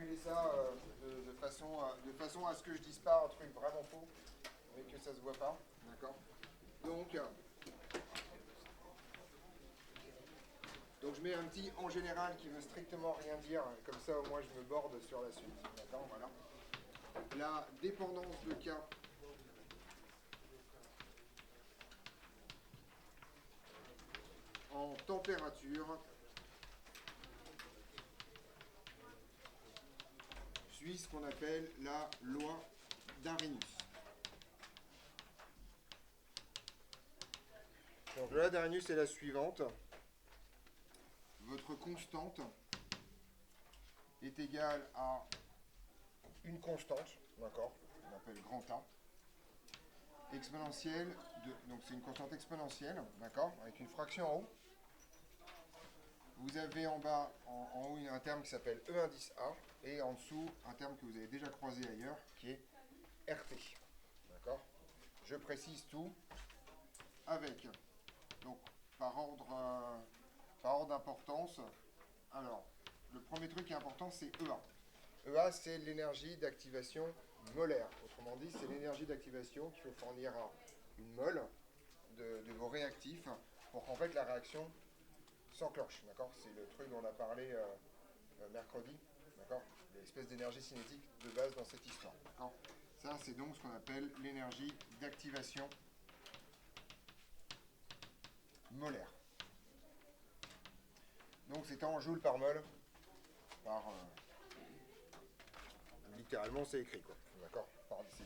formuler ça de façon à ce que je dise pas un truc vraiment faux, mais que ça se voit pas. D'accord. Donc, donc je mets un petit en général qui veut strictement rien dire, comme ça au moins je me borde sur la suite. D'accord, voilà. La dépendance de cas en température suit ce qu'on appelle la loi d'Arrhenius. Donc la loi d'Arrhenius est la suivante. Votre constante est égale à une constante, d'accord, on appelle grand A, exponentielle donc c'est une constante exponentielle, d'accord, avec une fraction en haut. Vous avez en bas, en haut, un terme qui s'appelle E indice A, et en dessous, un terme que vous avez déjà croisé ailleurs, qui est RT. D'accord. Je précise tout avec, donc, par ordre d'importance. Alors, le premier truc qui est important, c'est EA. EA, c'est l'énergie d'activation molaire. Autrement dit, c'est l'énergie d'activation qu'il faut fournir à une mole de vos réactifs pour qu'en fait la réaction s'enclenche. D'accord. C'est le truc dont on a parlé mercredi. D'accord. L'espèce d'énergie cinétique de base dans cette histoire. D'accord. Ça, c'est donc ce qu'on appelle l'énergie d'activation molaire. Donc c'est en joules par mol, par littéralement c'est écrit quoi. D'accord. C'est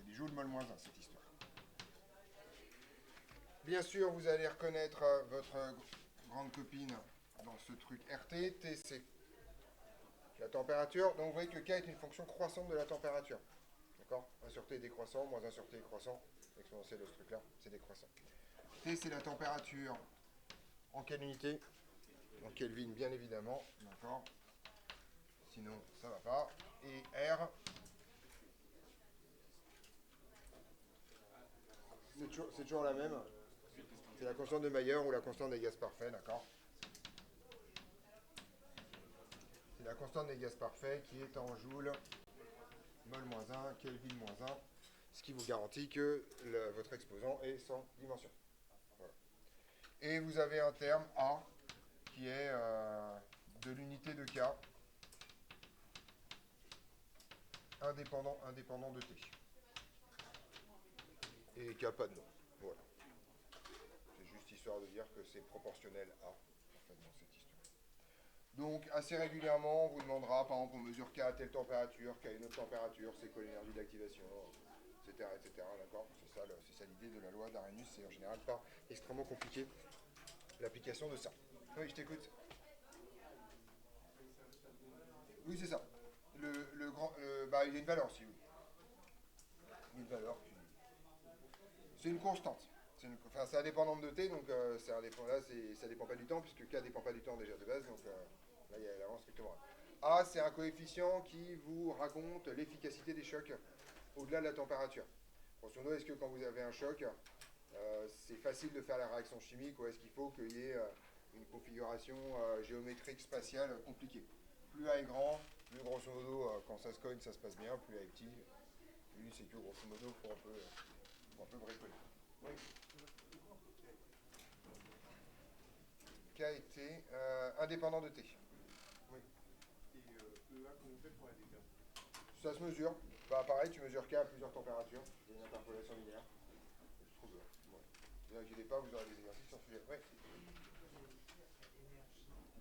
des joules mol moins 1 cette histoire. Bien sûr, vous allez reconnaître votre grande copine dans ce truc RT. T, c'est la température. Donc vous voyez que K est une fonction croissante de la température. D'accord. 1 sur T décroissant, moins 1 sur T croissant. Exponentielle de ce truc-là, c'est décroissant. T, c'est la température en quelle unité? En Kelvin, bien évidemment. D'accord. Sinon, ça va pas. Et R, c'est toujours la même. C'est la constante de Mayer ou la constante des gaz parfaits, d'accord. C'est la constante des gaz parfaits qui est en joule, mol moins 1, Kelvin moins 1, ce qui vous garantit que votre exposant est sans dimension. Voilà. Et vous avez un terme A qui est de l'unité de K, indépendant de T. Et K pas de nom. Voilà. C'est juste histoire de dire que c'est proportionnel à, en fait, dans cette histoire. Donc, assez régulièrement, on vous demandera, par exemple, on mesure K à telle température, K à une autre température, c'est quoi l'énergie d'activation, etc., etc., d'accord. C'est ça l'idée de la loi d'Arrhenius, c'est en général pas extrêmement compliqué, l'application de ça. Oui, je t'écoute. Oui, c'est ça. Il y a une valeur, si vous voulez. Une valeur qui... C'est une constante. C'est indépendant de t, donc ça dépend pas du temps, puisque k dépend pas du temps déjà de base, donc là il y a l'avance strictement. A, c'est un coefficient qui vous raconte l'efficacité des chocs au-delà de la température. Grosso modo, est-ce que quand vous avez un choc, c'est facile de faire la réaction chimique, ou est-ce qu'il faut qu'il y ait une configuration géométrique spatiale compliquée? Plus A est grand, plus grosso modo, quand ça se cogne, ça se passe bien, plus A est petit, plus c'est que grosso modo pour un peu bricoler. Oui. K était indépendant de T. Oui. Et EA, comment on fait pour la déterminer? Ça se mesure. Bah, pareil, tu mesures K à plusieurs températures. Il y a une interpolation linéaire. Je trouve. Ouais. Ne vous inquiétez pas, vous aurez des exercices sur ce sujet. Oui.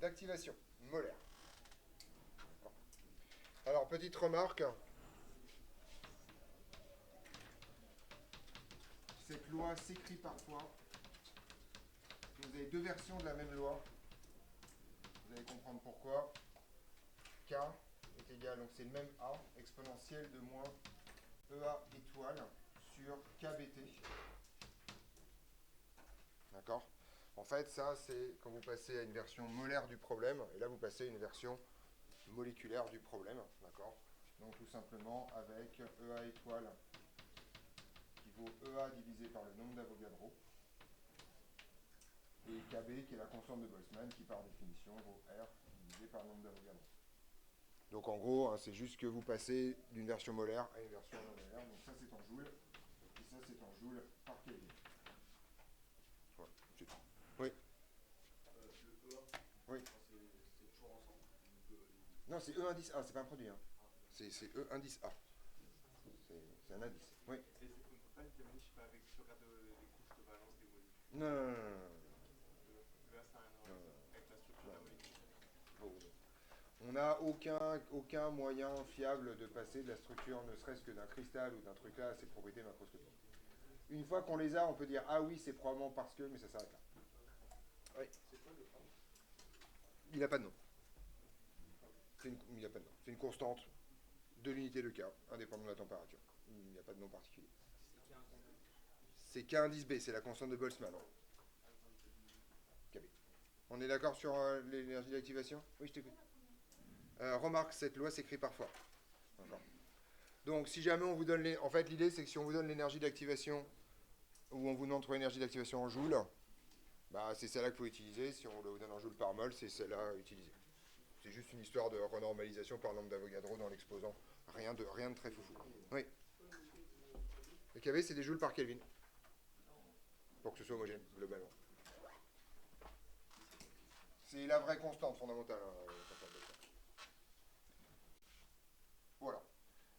D'activation molaire. Alors, petite remarque. Cette loi s'écrit parfois. Vous avez deux versions de la même loi. Vous allez comprendre pourquoi. K est égal, donc c'est le même A, exponentielle de moins EA étoile sur KBT. D'accord. En fait, ça, c'est quand vous passez à une version molaire du problème, et là, vous passez à une version moléculaire du problème. D'accord. Donc, tout simplement, avec EA étoile qui vaut EA divisé par le nombre d'Avogadro, et KB qui est la constante de Boltzmann qui, par définition, vaut R divisé par le nombre d'Avogadro. Donc en gros, hein, c'est juste que vous passez d'une version molaire à une version non molaire. Donc ça c'est en joules, et ça c'est en joules par Kelvin. Voilà, c'est tout. Oui. Le E1, Oui. c'est toujours ensemble. Non, c'est E110A, c'est pas un produit. Hein. C'est E110A. C'est un indice. Oui. Et on ne peut pas le déterminer, je sais pas, avec si on regarde les couches de valence des molécules. Non, non, non, non, non. Là, ça n'a rien à voir avec la structure de la molécule. Oh. On n'a aucun moyen fiable de passer de la structure, ne serait-ce que d'un cristal ou d'un truc là, à ses propriétés macroscopiques. Une fois qu'on les a, on peut dire ah oui, c'est probablement parce que, mais ça s'arrête là. Oui. C'est quoi le A? Il n'a pas de nom. Il n'a pas de nom. C'est une constante de l'unité de K, indépendant de la température. Il n'y a pas de nom particulier. C'est K10B, c'est la constante de Boltzmann. KB. On est d'accord sur l'énergie d'activation? Oui, je t'écoute. Remarque, cette loi s'écrit parfois. D'accord. Donc, si jamais on vous donne les... En fait, l'idée, c'est que si on vous donne l'énergie d'activation, ou on vous demande l'énergie d'activation en joules, bah, c'est celle-là qu'il faut utiliser. Si on vous donne en joules par mol, c'est celle-là à utiliser. C'est juste une histoire de renormalisation par nombre d'Avogadro dans l'exposant. Rien de très foufou. Oui. Le kV, c'est des joules par Kelvin. Pour que ce soit homogène, globalement. C'est la vraie constante fondamentale. Voilà.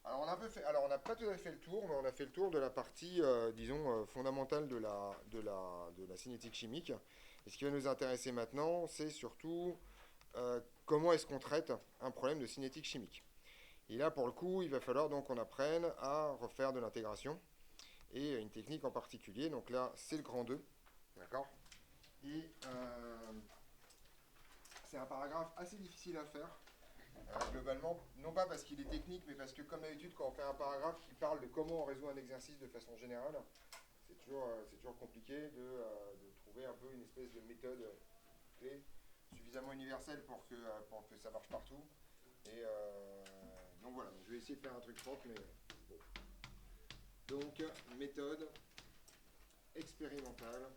Alors on n'a pas tout à fait fait le tour, mais on a fait le tour de la partie, disons, fondamentale de la cinétique chimique. Et ce qui va nous intéresser maintenant, c'est surtout comment est-ce qu'on traite un problème de cinétique chimique. Et là, pour le coup, il va falloir donc qu'on apprenne à refaire de l'intégration et une technique en particulier. Donc là, c'est le grand 2, d'accord. Et c'est un paragraphe assez difficile à faire. Globalement, non pas parce qu'il est technique, mais parce que comme d'habitude, quand on fait un paragraphe qui parle de comment on résout un exercice de façon générale, c'est toujours compliqué de trouver un peu une espèce de méthode clé suffisamment universelle pour que ça marche partout. Et donc voilà, je vais essayer de faire un truc propre, mais bon. Donc, méthode expérimentale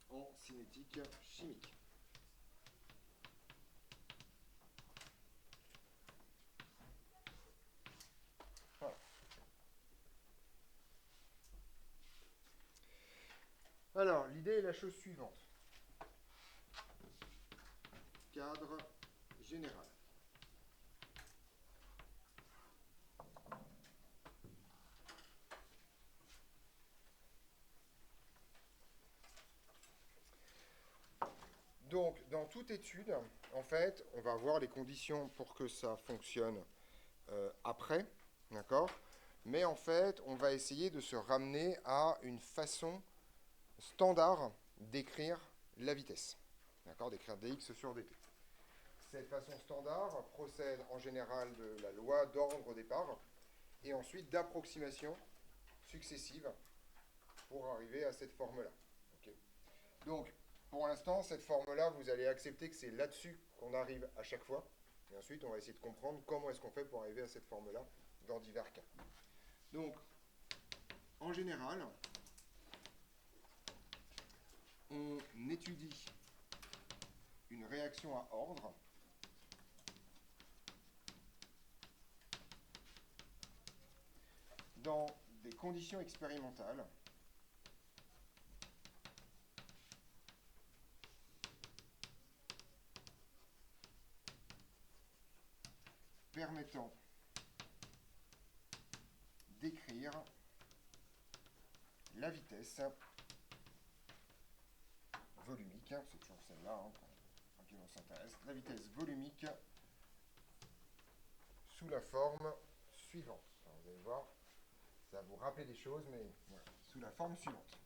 en cinétique chimique. Voilà. Alors, l'idée est la chose suivante. Cadre général. Donc, dans toute étude, en fait, on va voir les conditions pour que ça fonctionne après, d'accord? Mais en fait, on va essayer de se ramener à une façon standard d'écrire la vitesse, d'accord? D'écrire dx sur dt. Cette façon standard procède en général de la loi d'ordre au départ et ensuite d'approximations successives pour arriver à cette forme-là. Okay. Donc, pour l'instant, cette forme-là, vous allez accepter que c'est là-dessus qu'on arrive à chaque fois. Et ensuite, on va essayer de comprendre comment est-ce qu'on fait pour arriver à cette forme-là dans divers cas. Donc, en général, on étudie une réaction à ordre dans des conditions expérimentales permettant d'écrire la vitesse volumique, c'est toujours celle-là hein, à laquelle on s'intéresse, la vitesse volumique sous la forme suivante. Alors, vous allez voir, ça va vous rappeler des choses, mais voilà, sous la forme suivante.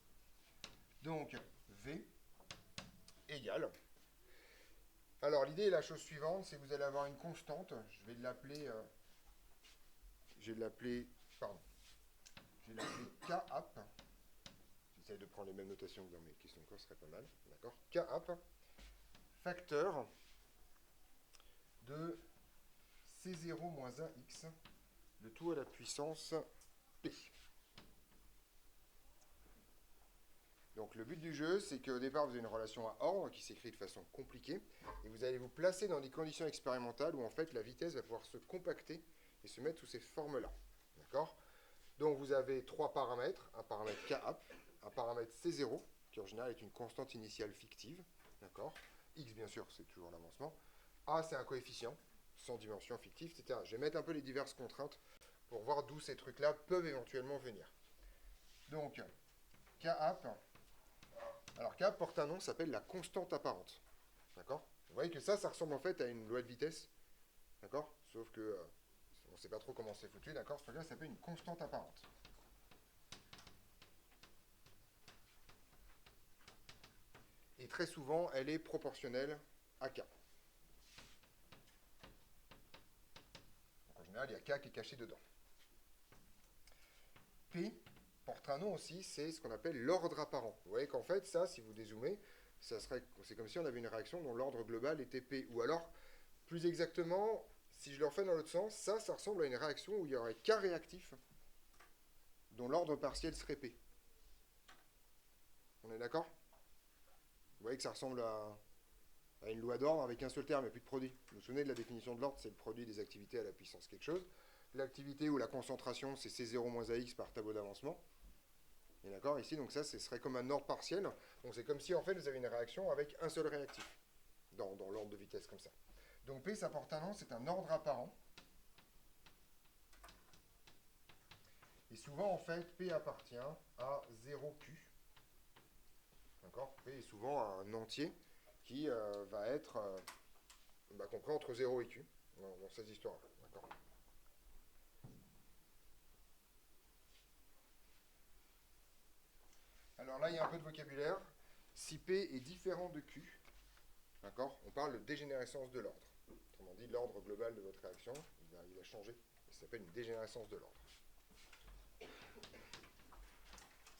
Donc, V égale. Alors, l'idée est la chose suivante, c'est que vous allez avoir une constante, je vais l'appeler K-app. J'essaie de prendre les mêmes notations que dans mes questions de cours, ce serait pas mal. D'accord? K-app, facteur de C0 moins 1x, le tout à la puissance P. Donc le but du jeu, c'est qu'au départ, vous avez une relation à ordre qui s'écrit de façon compliquée, et vous allez vous placer dans des conditions expérimentales où en fait la vitesse va pouvoir se compacter et se mettre sous ces formes-là. D'accord? Donc vous avez trois paramètres, un paramètre K-app, un paramètre C0, qui en général est une constante initiale fictive, d'accord? X bien sûr, c'est toujours l'avancement. A, c'est un coefficient, sans dimension fictive, etc. Je vais mettre un peu les diverses contraintes pour voir d'où ces trucs-là peuvent éventuellement venir. Donc, K-app, alors K porte un nom, s'appelle la constante apparente. D'accord? Vous voyez que ça ressemble en fait à une loi de vitesse. D'accord? Sauf que on ne sait pas trop comment c'est foutu, d'accord? Ce truc-là s'appelle une constante apparente. Et très souvent, elle est proportionnelle à K. Donc, en général, il y a K qui est caché dedans. P porte un nom aussi, c'est ce qu'on appelle l'ordre apparent. Vous voyez qu'en fait, ça, si vous dézoomez, c'est comme si on avait une réaction dont l'ordre global était P. Ou alors, plus exactement, si je le refais dans l'autre sens, ça ressemble à une réaction où il y aurait K réactif, dont l'ordre partiel serait P. On est d'accord? Vous voyez que ça ressemble à une loi d'ordre avec un seul terme et plus de produit. Vous vous souvenez de la définition de l'ordre, c'est le produit des activités à la puissance quelque chose. L'activité ou la concentration, c'est C0 moins AX par tableau d'avancement. Et d'accord, ici, donc ça, ce serait comme un ordre partiel. Donc c'est comme si, en fait, vous avez une réaction avec un seul réactif, dans l'ordre de vitesse, comme ça. Donc P, ça porte un nom, c'est un ordre apparent. Et souvent, en fait, P appartient à 0Q. D'accord? P est souvent un entier qui va être compris entre 0 et Q dans cette histoire-là. D'accord? Alors là, il y a un peu de vocabulaire. Si P est différent de Q, d'accord, on parle de dégénérescence de l'ordre. Autrement dit, l'ordre global de votre réaction, il a changé. Ça s'appelle une dégénérescence de l'ordre.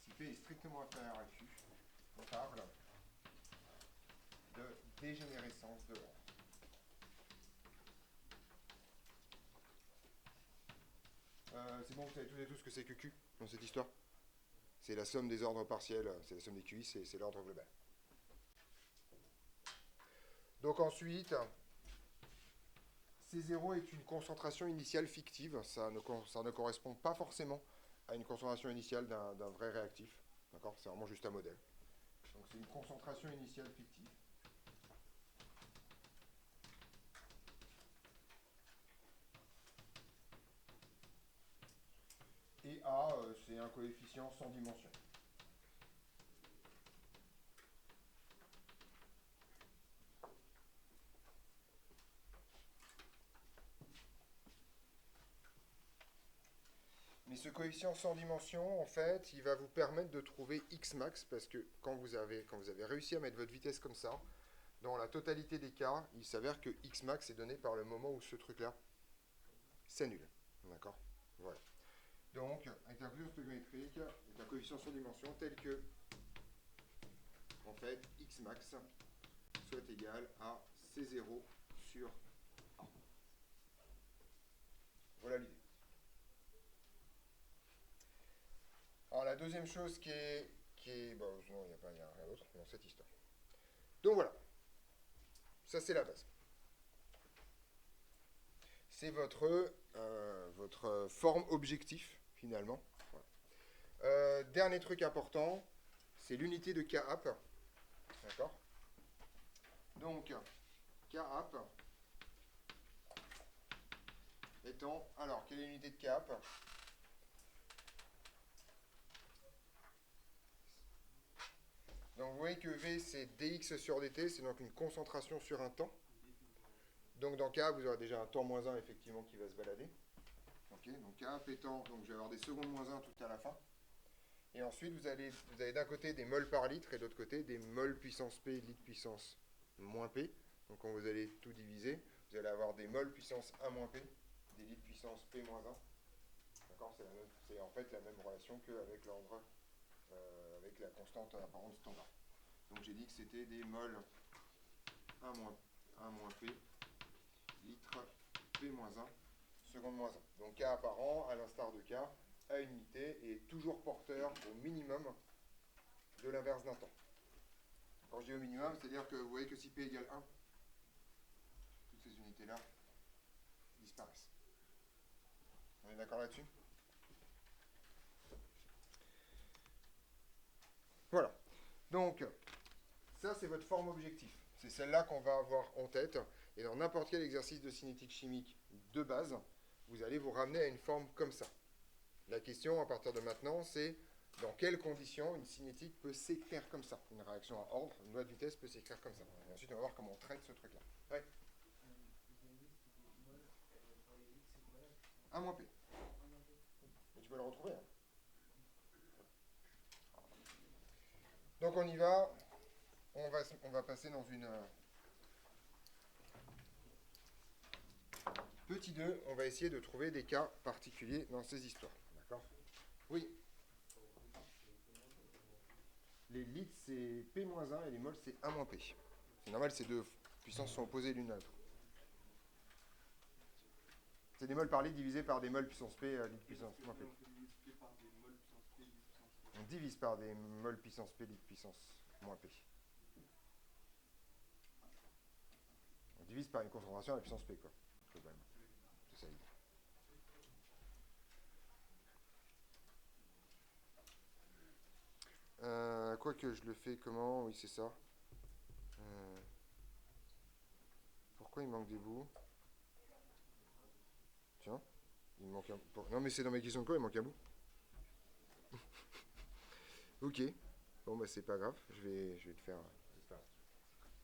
Si P est strictement inférieur à Q, on parle de dégénérescence de l'ordre. C'est bon, vous savez tous et tous ce que c'est que Q dans cette histoire? C'est la somme des ordres partiels, c'est la somme des QI, c'est l'ordre global. Donc ensuite, C0 est une concentration initiale fictive, ça ne correspond pas forcément à une concentration initiale d'un vrai réactif. D'accord? C'est vraiment juste un modèle. Donc c'est une concentration initiale fictive. Et A, c'est un coefficient sans dimension. Mais ce coefficient sans dimension, en fait, il va vous permettre de trouver X max, parce que quand vous avez réussi à mettre votre vitesse comme ça, dans la totalité des cas, il s'avère que X max est donné par le moment où ce truc-là s'annule. D'accord? Voilà. Donc, avec un coefficient stoichiométrique, avec un coefficient sans dimension tel que, en fait, X max soit égal à C0 sur A. Voilà l'idée. Alors la deuxième chose qui est bon, non, il n'y a rien d'autre dans cette histoire. Donc voilà, ça c'est la base. C'est votre forme objectif finalement. Voilà. Dernier truc important, c'est l'unité de K-app. D'accord? Donc K-app étant, alors quelle est l'unité de K-app? Donc vous voyez que V c'est dx sur dt, c'est donc une concentration sur un temps. Donc dans K, vous aurez déjà un temps moins 1 effectivement qui va se balader. Ok, donc K étant, donc je vais avoir des secondes moins 1 tout à la fin. Et ensuite vous avez d'un côté des moles par litre et de l'autre côté des moles puissance P, litre puissance moins P. Donc quand vous allez tout diviser, vous allez avoir des moles puissance 1 moins P, des litres puissance P moins 1. D'accord, c'est en fait la même relation qu'avec l'ordre, avec la constante apparente standard. Donc j'ai dit que c'était des moles 1 moins P, litre P moins 1, seconde moins 1. Donc K apparent, à l'instar de K, à unité, est toujours porteur au minimum de l'inverse d'un temps. Quand je dis au minimum, c'est-à-dire que vous voyez que si P égale 1, toutes ces unités-là disparaissent. On est d'accord là-dessus? Voilà. Donc, ça, c'est votre forme objectif. C'est celle-là qu'on va avoir en tête. Et dans n'importe quel exercice de cinétique chimique de base, vous allez vous ramener à une forme comme ça. La question, à partir de maintenant, c'est dans quelles conditions une cinétique peut s'écrire comme ça. Une réaction à ordre, une loi de vitesse peut s'écrire comme ça. Et ensuite, on va voir comment on traite ce truc-là. Ouais. 1 moins P. Et tu peux le retrouver. Hein. Donc on y va. On va passer dans une... Petit 2, on va essayer de trouver des cas particuliers dans ces histoires. D'accord? Oui. Les litres, c'est P-1 et les moles, c'est 1 P. C'est normal, ces deux puissances sont opposées l'une à l'autre. C'est des moles par litre divisé par des moles puissance P, litre puissance moins P. On divise par des moles puissance P, litre puissance moins P. On divise par une concentration à la puissance P, quoi. Globalement. C'est ça l'idée. Quoique je le fais comment? Oui, c'est ça. Pourquoi il manque des bouts? Tiens, il manque un... Non, mais c'est dans mes questions de quoi, il manque un bout. Ok. Bon, bah c'est pas grave, je vais le faire.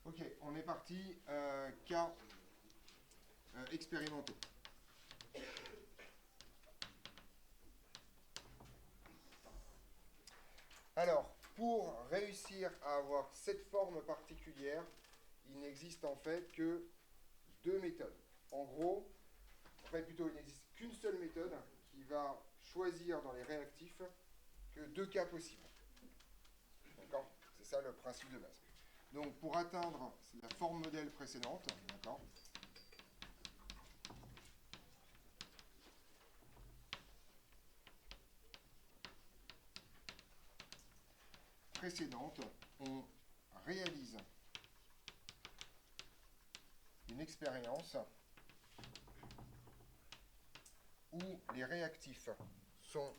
Ok, on est parti. Cas expérimentaux. Alors, pour réussir à avoir cette forme particulière, il n'existe en fait que deux méthodes. En gros, plutôt, il n'existe qu'une seule méthode qui va choisir dans les réactifs que deux cas possibles. D'accord? C'est ça le principe de base. Donc, pour atteindre la forme modèle précédente, d'accord? On réalise une expérience où les réactifs sont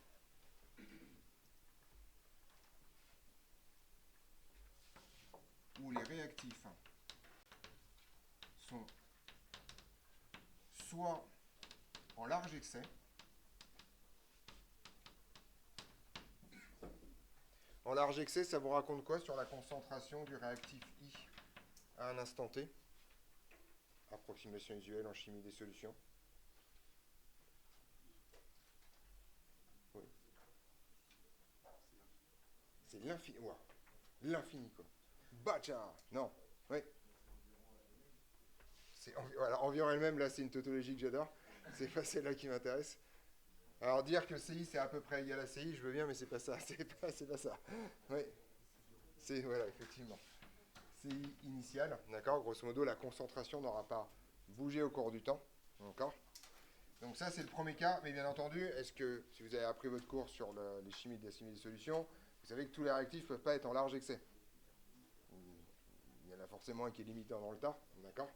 soit en large excès, en large excès, ça vous raconte quoi sur la concentration du réactif I à un instant T? Approximation usuelle en chimie des solutions. Oui. C'est l'infini. Wow. L'infini, quoi. Bacha. Non. Oui. Voilà, environ elle-même, là, c'est une tautologie que j'adore. C'est pas celle-là qui m'intéresse. Alors, dire que CI, c'est à peu près égal à CI, je veux bien, mais c'est pas ça. C'est pas ça. Oui. C'est, voilà, effectivement. CI initial, d'accord? Grosso modo, la concentration n'aura pas bougé au cours du temps. D'accord? Donc ça, c'est le premier cas. Mais bien entendu, est-ce que, si vous avez appris votre cours sur les chimies de la chimie des solutions, vous savez que tous les réactifs ne peuvent pas être en large excès. Il y en a forcément un qui est limitant dans le tas. D'accord?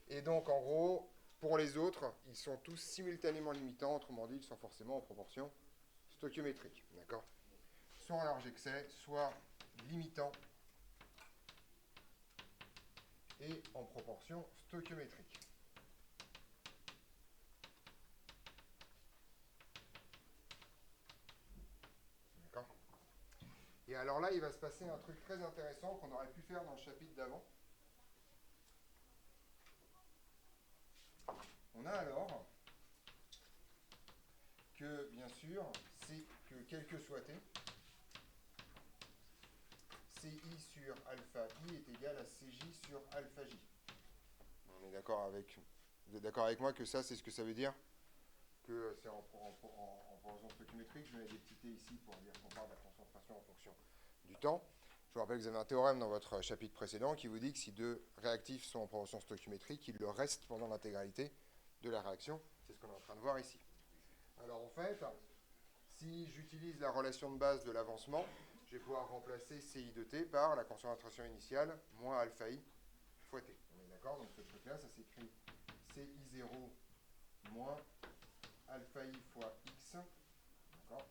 Et donc, en gros, pour les autres, ils sont tous simultanément limitants. Autrement dit, ils sont forcément en proportion stoichiométrique. D'accord? Soit en large excès, soit limitant et en proportion stoichiométrique. D'accord? Et alors là, il va se passer un truc très intéressant qu'on aurait pu faire dans le chapitre d'avant. On a alors que, bien sûr, c'est que quel que soit T, CI sur alpha I est égal à CJ sur alpha J. On est d'accord avec... Vous êtes d'accord avec moi que ça, c'est ce que ça veut dire? Que c'est en proportion stoichiométrique. Je mets des petits T ici pour dire qu'on parle de la concentration en fonction du temps. Je vous rappelle que vous avez un théorème dans votre chapitre précédent qui vous dit que si deux réactifs sont en proportion stoichiométrique, il le reste pendant l'intégralité de la réaction. C'est ce qu'on est en train de voir ici. Alors en fait, si j'utilise la relation de base de l'avancement, je vais pouvoir remplacer CI de T par la concentration initiale moins alpha I fois T. On est d'accord? Donc ce truc-là, ça s'écrit CI0 moins alpha I fois X, d'accord,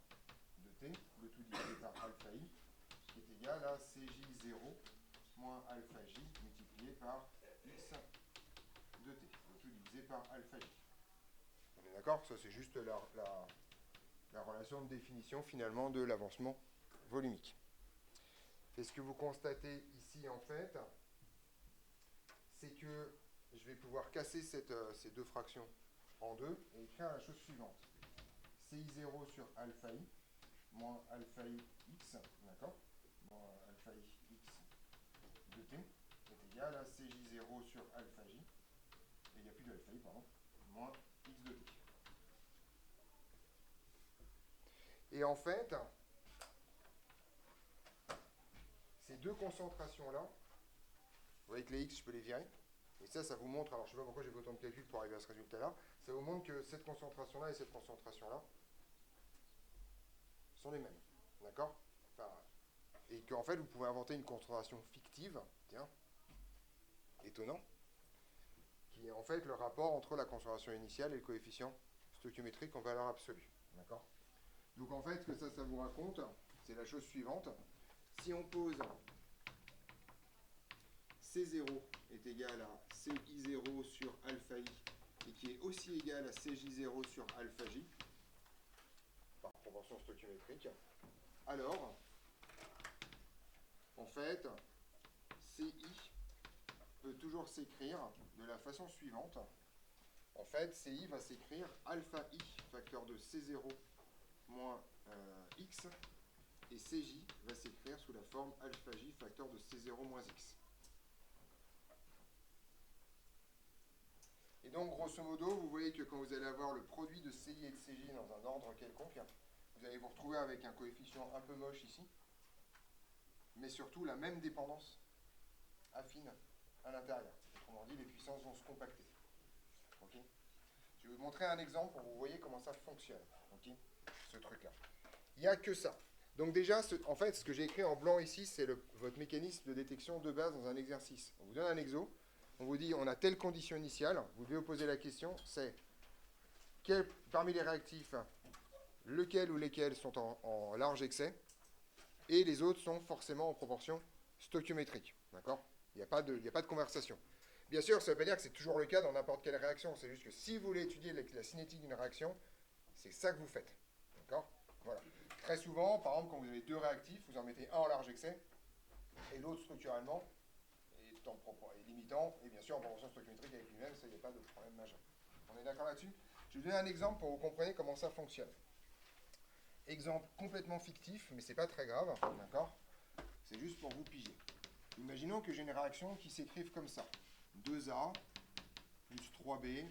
de T, le tout divisé par alpha I, qui est égal à CJ0 moins alpha J multiplié par X de T, le tout divisé par alpha J. On est d'accord? Ça, c'est juste la relation de définition, finalement, de l'avancement volumique. Et ce que vous constatez ici, en fait, c'est que je vais pouvoir casser ces deux fractions en deux et écrire la chose suivante. CI0 sur alpha I moins alpha I x, d'accord, moins alpha I x de t est égal à CJ0 sur alpha J, et il n'y a plus de alpha I, pardon, moins x de t. Et en fait, ces deux concentrations-là, vous voyez que les x, je peux les virer. Et ça vous montre, alors je ne sais pas pourquoi j'ai fait autant de calculs pour arriver à ce résultat-là, ça vous montre que cette concentration-là et cette concentration-là sont les mêmes. D'accord? Enfin, et qu'en fait, vous pouvez inventer une concentration fictive, tiens, étonnant, qui est en fait le rapport entre la concentration initiale et le coefficient stoichiométrique en valeur absolue. D'accord? Donc en fait, ce que ça vous raconte, c'est la chose suivante. Si on pose C0 est égal à CI0 sur alpha I et qui est aussi égal à CJ0 sur alpha J par proportion stoichiométrique, alors en fait CI peut toujours s'écrire de la façon suivante. En fait, CI va s'écrire alpha I facteur de C0 moins X et CJ va s'écrire sous la forme alpha J facteur de C0 moins X. Et donc, grosso modo, vous voyez que quand vous allez avoir le produit de CI et de CJ dans un ordre quelconque, vous allez vous retrouver avec un coefficient un peu moche ici, mais surtout la même dépendance affine à l'intérieur. Autrement dit, les puissances vont se compacter. Okay, je vais vous montrer un exemple pour que vous voyez comment ça fonctionne, okay, ce truc-là. Il n'y a que ça. Donc déjà, en fait, ce que j'ai écrit en blanc ici, c'est votre mécanisme de détection de base dans un exercice. On vous donne un exo, on vous dit on a telle condition initiale, vous devez vous poser la question, c'est parmi les réactifs, lequel ou lesquels sont en large excès, et les autres sont forcément en proportion stoichiométrique. D'accord? Il n'y a pas de conversation. Bien sûr, ça ne veut pas dire que c'est toujours le cas dans n'importe quelle réaction. C'est juste que si vous voulez étudier la cinétique d'une réaction, c'est ça que vous faites. D'accord? Voilà. Très souvent, par exemple, quand vous avez deux réactifs, vous en mettez un en large excès et l'autre structurellement est limitant, et bien sûr en proportion stoichiométrique avec lui-même, ça, il n'y a pas de problème majeur. On est d'accord là-dessus? Je vais vous donner un exemple pour que vous compreniez comment ça fonctionne. Exemple complètement fictif, mais c'est pas très grave, d'accord? C'est juste pour vous piger. Imaginons que j'ai une réaction qui s'écrive comme ça. 2A plus 3B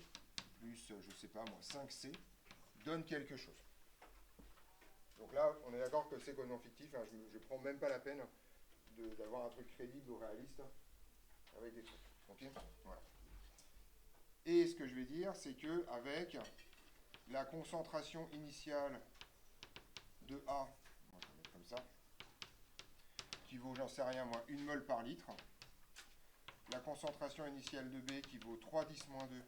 plus, je sais pas moi, 5C donne quelque chose. Donc là, on est d'accord que c'est complètement fictif, hein, je ne prends même pas la peine d'avoir un truc crédible ou réaliste avec des trucs. Okay, voilà. Et ce que je vais dire, c'est que avec la concentration initiale de A, on va mettre comme ça, qui vaut, j'en sais rien moi, 1 mol par litre, la concentration initiale de B qui vaut 3,10-2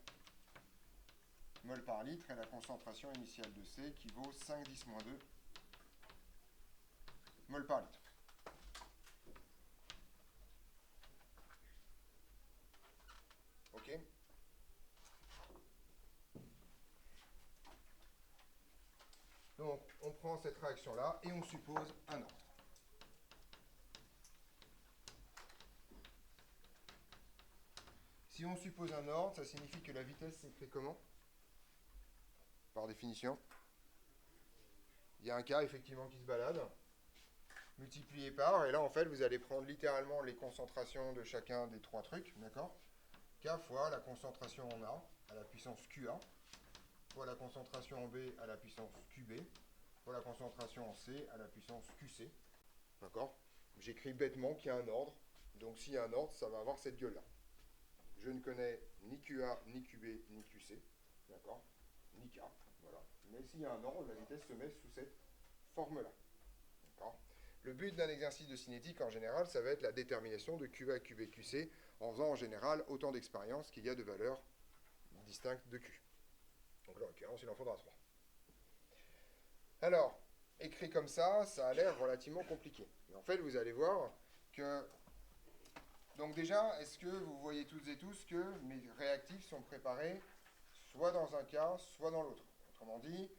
mol par litre, et la concentration initiale de C qui vaut 5,10-2 mol par litre. Ok? Donc, on prend cette réaction-là et on suppose un ordre. Si on suppose un ordre, ça signifie que la vitesse s'écrit comment? Par définition. Il y a un K effectivement qui se balade, multiplié par, et là en fait vous allez prendre littéralement les concentrations de chacun des trois trucs, d'accord? K fois la concentration en A à la puissance QA, fois la concentration en B à la puissance QB, fois la concentration en C à la puissance QC, d'accord? J'écris bêtement qu'il y a un ordre, donc s'il y a un ordre, ça va avoir cette gueule-là. Je ne connais ni QA, ni QB, ni QC, d'accord? Ni K, voilà. Mais s'il y a un ordre, la vitesse se met sous cette forme-là. D'accord? Le but d'un exercice de cinétique, en général, ça va être la détermination de QA, QB, QC, en faisant en général autant d'expériences qu'il y a de valeurs distinctes de Q. Donc là, en l'occurrence, il en faudra 3. Alors, écrit comme ça a l'air relativement compliqué. Mais en fait, vous allez voir que... Donc déjà, est-ce que vous voyez toutes et tous que mes réactifs sont préparés soit dans un cas, soit dans l'autre? Autrement dit,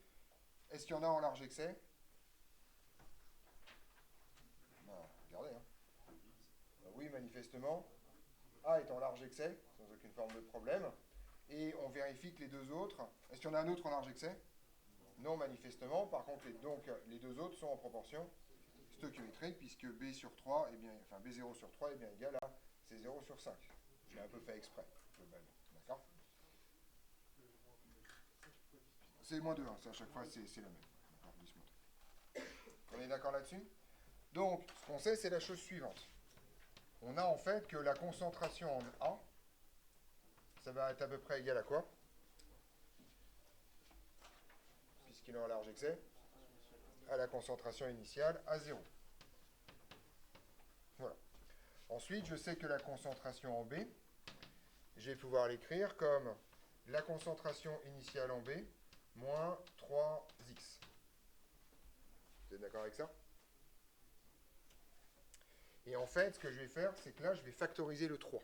est-ce qu'il y en a en large excès? Ben, regardez. Hein. Ben oui, manifestement. A est en large excès, sans aucune forme de problème. Et on vérifie que les deux autres... Est-ce qu'il y en a un autre en large excès? Non, manifestement. Par contre, les deux autres sont en proportion stoichiométrique, puisque B sur 3 est bien, enfin B0 sur 3 est bien égal à C0 sur 5. J'ai un peu fait exprès, globalement. D'accord? C'est moins 2, hein. Ça, à chaque fois, c'est la même. D'accord, 10 moins 2. On est d'accord là-dessus? Donc, ce qu'on sait, c'est la chose suivante. On a en fait que la concentration en A, ça va être à peu près égal à quoi? Puisqu'il est en large excès, à la concentration initiale à 0. Voilà. Ensuite, je sais que la concentration en B, je vais pouvoir l'écrire comme la concentration initiale en B moins 3x. Vous êtes d'accord avec ça? Et en fait, ce que je vais faire, c'est que là, je vais factoriser le 3.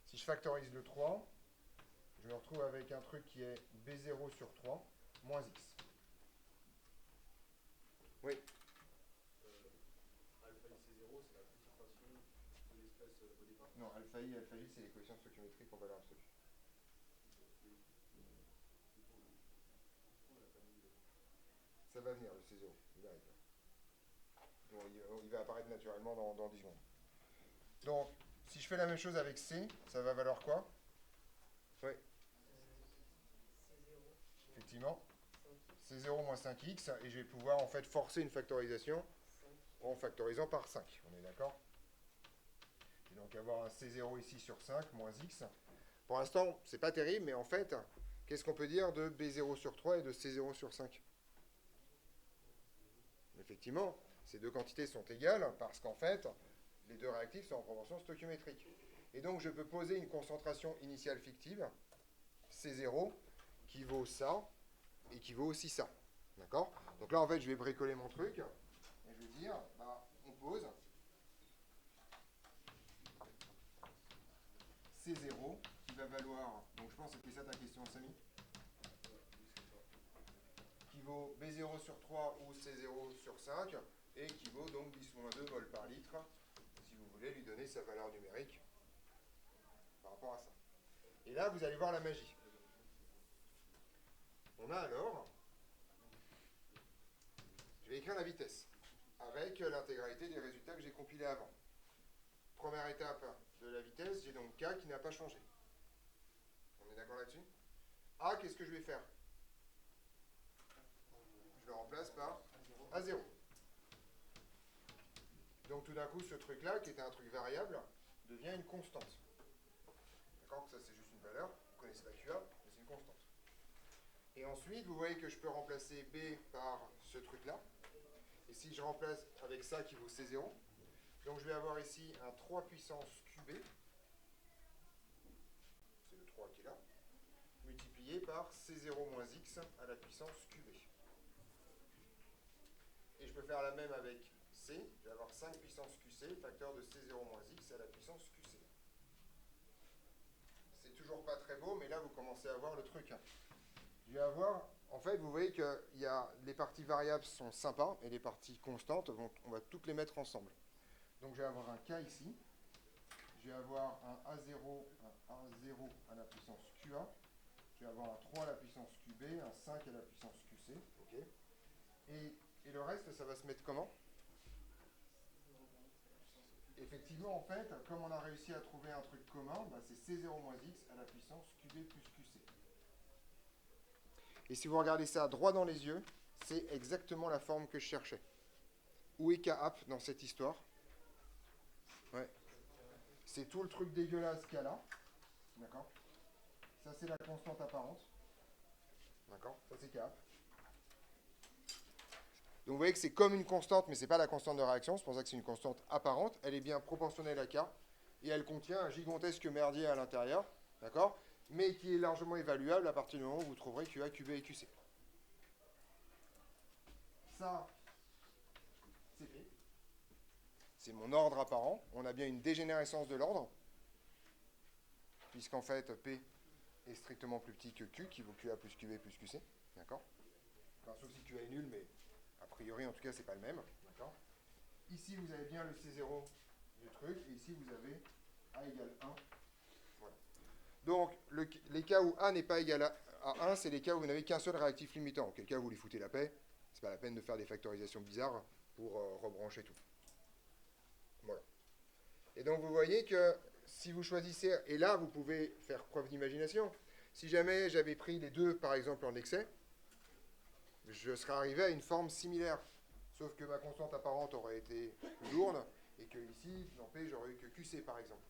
Si je factorise le 3, je me retrouve avec un truc qui est B0 sur 3 moins x. Oui. Alpha i C0, c'est la concentration de l'espèce au départ. Non, alpha i, c'est les coefficients stoichiométriques en valeur absolue. Ça va venir, le C0. Il arrive. Bon, il va apparaître naturellement dans 10 secondes. Donc, si je fais la même chose avec C, ça va valoir quoi? Oui. Effectivement. C0 moins 5x, et je vais pouvoir en fait forcer une factorisation en factorisant par 5. On est d'accord? Et donc avoir un C0 ici sur 5 moins x. Pour l'instant, c'est pas terrible, mais en fait, qu'est-ce qu'on peut dire de B0 sur 3 et de C0 sur 5? Effectivement, ces deux quantités sont égales parce qu'en fait, les deux réactifs sont en proportion stoichiométrique. Et donc, je peux poser une concentration initiale fictive, C0, qui vaut ça, et qui vaut aussi ça. D'accord? Donc là, en fait, je vais bricoler mon truc, et je vais dire, bah, on pose C0, qui va valoir, donc je pense que c'était ça ta question, Samy, qui vaut B0 sur 3 ou C0 sur 5, et qui vaut donc 10-2 mol par litre, si vous voulez lui donner sa valeur numérique par rapport à ça. Et là, vous allez voir la magie. On a alors, je vais écrire la vitesse, avec l'intégralité des résultats que j'ai compilés avant. Première étape de la vitesse, j'ai donc K qui n'a pas changé. On est d'accord là-dessus? A, qu'est-ce que je vais faire? Je le remplace par A0. Donc tout d'un coup, ce truc-là, qui était un truc variable, devient une constante. D'accord? Ça, c'est juste une valeur. Vous connaissez la QA, mais c'est une constante. Et ensuite, vous voyez que je peux remplacer B par ce truc-là. Et si je remplace avec ça qui vaut C0, donc je vais avoir ici un 3 puissance QB, c'est le 3 qui est là, multiplié par C0 moins X à la puissance QB. Et je peux faire la même avec C, je vais avoir 5 puissance QC, facteur de C0 moins X à la puissance QC. C'est toujours pas très beau, mais là vous commencez à voir le truc. Je vais avoir, en fait, vous voyez que les parties variables sont sympas, et les parties constantes, on va toutes les mettre ensemble. Donc je vais avoir un K ici, je vais avoir un A0, un A0 à la puissance QA, je vais avoir un 3 à la puissance QB, un 5 à la puissance QC, ok. Et le reste, ça va se mettre comment? Effectivement, en fait, comme on a réussi à trouver un truc commun, bah c'est C0 moins X à la puissance QB plus QC. Et si vous regardez ça droit dans les yeux, c'est exactement la forme que je cherchais. Où est K-App dans cette histoire? Ouais. C'est tout le truc dégueulasse qu'il y a là. D'accord? Ça, c'est la constante apparente. D'accord? Ça, c'est K. Donc vous voyez que c'est comme une constante, mais ce n'est pas la constante de réaction, c'est pour ça que c'est une constante apparente. Elle est bien proportionnelle à K, et elle contient un gigantesque merdier à l'intérieur, d'accord? Mais qui est largement évaluable à partir du moment où vous trouverez QA, QB et QC. Ça, c'est fait. C'est mon ordre apparent. On a bien une dégénérescence de l'ordre, puisqu'en fait, P est strictement plus petit que Q, qui vaut QA plus QB plus QC. D'accord? Enfin, sauf si QA est nul, mais a priori, en tout cas, c'est pas le même. D'accord? Ici, vous avez bien le C0 du truc, et ici, vous avez A égale 1. Voilà. Donc, les cas où A n'est pas égal à 1, c'est les cas où vous n'avez qu'un seul réactif limitant. Auquel cas, vous lui foutez la paix. C'est pas la peine de faire des factorisations bizarres pour rebrancher tout. Voilà. Et donc, vous voyez que si vous choisissez, et là, vous pouvez faire preuve d'imagination. Si jamais j'avais pris les deux, par exemple, en excès, je serais arrivé à une forme similaire. Sauf que ma constante apparente aurait été plus lourde, et que ici, dans P, j'aurais eu que QC, par exemple.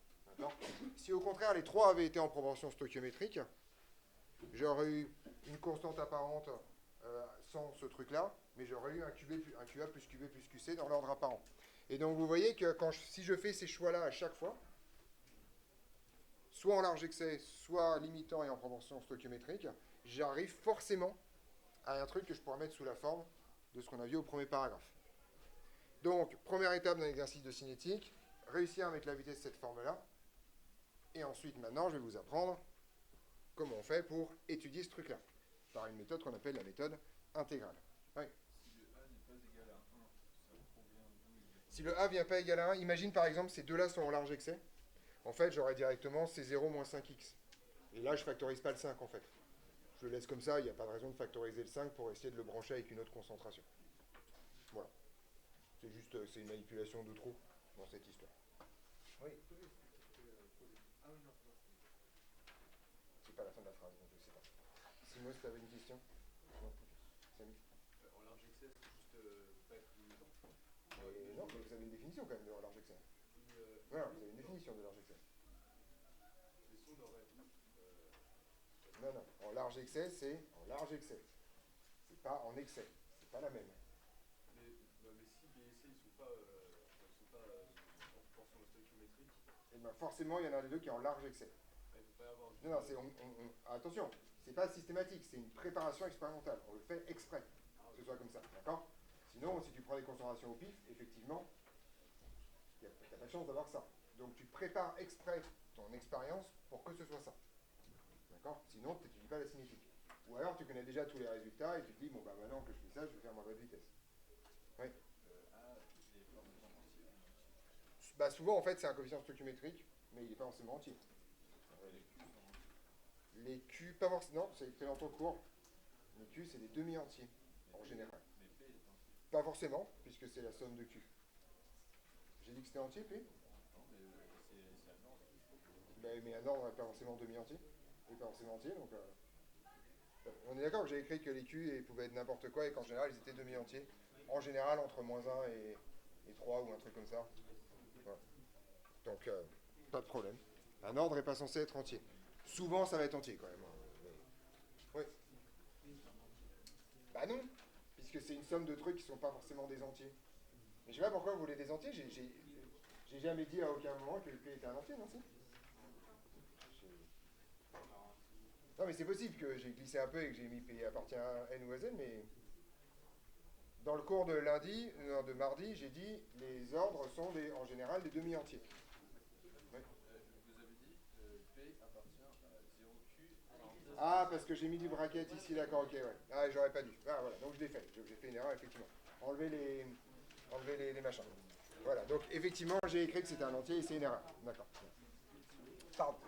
Si au contraire, les trois avaient été en proportion stoichiométrique, j'aurais eu une constante apparente sans ce truc-là, mais j'aurais eu un QA plus QB plus QC dans l'ordre apparent. Et donc vous voyez que si je fais ces choix-là à chaque fois, soit en large excès, soit limitant et en proportion stoichiométrique, j'arrive forcément à un truc que je pourrais mettre sous la forme de ce qu'on a vu au premier paragraphe. Donc, première étape d'un exercice de cinétique, réussir à mettre la vitesse de cette forme-là. Et ensuite, maintenant, je vais vous apprendre comment on fait pour étudier ce truc-là, par une méthode qu'on appelle la méthode intégrale. Oui. Si le A vient pas égal à 1, imagine par exemple ces deux-là sont en large excès. En fait, j'aurais directement C0 moins 5x. Et là, je factorise pas le 5 en fait. Je le laisse comme ça, il n'y a pas de raison de factoriser le 5 pour essayer de le brancher avec une autre concentration. Voilà. C'est juste, c'est une manipulation de trou dans cette histoire. Oui. C'est pas la fin de la phrase, donc je sais pas. Simon, tu avais une question? Non. Samy? En large excès, c'est juste pas être limitant. Non, mais vous avez une définition quand même de large excès. Voilà, vous avez une définition de large excès. Les sondes auraient dit. Non, non. En large excès, c'est en large excès. C'est pas en excès. C'est pas la même. Mais si B et C, ils sont pas en proportion stoichiométrique. Et bien forcément, il y en a un des deux qui est en large excès. Il ne peut pas y avoir. Non, non, attention, c'est pas systématique, c'est une préparation expérimentale. On le fait exprès, que ce soit comme ça, d'accord? Sinon, si tu prends des concentrations au pif, effectivement, tu n'as pas de chance d'avoir ça. Donc tu prépares exprès ton expérience pour que ce soit ça. D'accord? Sinon, tu n'étudies pas la cinétique. Ou alors tu connais déjà tous les résultats et tu te dis, bon bah maintenant que je fais ça, je vais faire ma vraie vitesse. Oui. Bah souvent en fait c'est un coefficient stoichiométrique, mais il n'est pas forcément entier. Les Q, pas forcément, non, c'est écrit dans ton cours. Les Q c'est des demi-entiers, en général. Pas forcément, puisque c'est la somme de Q. J'ai dit que c'était entier, P? Mais un ordre n'est pas forcément demi-entier. Il n'est pas forcément entier, donc... on est d'accord que j'ai écrit que les Q pouvaient être n'importe quoi et qu'en général ils étaient demi-entiers. En général entre moins 1 et 3 ou un truc comme ça. Voilà. Donc, pas de problème. Un ordre n'est pas censé être entier. Souvent ça va être entier quand même. Oui. Bah non, puisque c'est une somme de trucs qui ne sont pas forcément des entiers. Mais je sais pas pourquoi vous voulez des entiers, j'ai jamais dit à aucun moment que le P était un entier, non si? Non mais c'est possible que j'ai glissé un peu et que j'ai mis P appartient à N ou à Z, mais dans le cours de lundi, de mardi, j'ai dit les ordres sont en général des demi-entiers. Oui. Vous avez dit P appartient à 0Q. Ah, parce que j'ai mis du bracket ici, d'accord, ok, ouais. Ah, j'aurais pas dû. Ah, voilà, donc je l'ai fait. J'ai fait une erreur, effectivement. Enlever les machins. Voilà, donc effectivement, j'ai écrit que c'était un entier et c'est une erreur. D'accord. Pardon.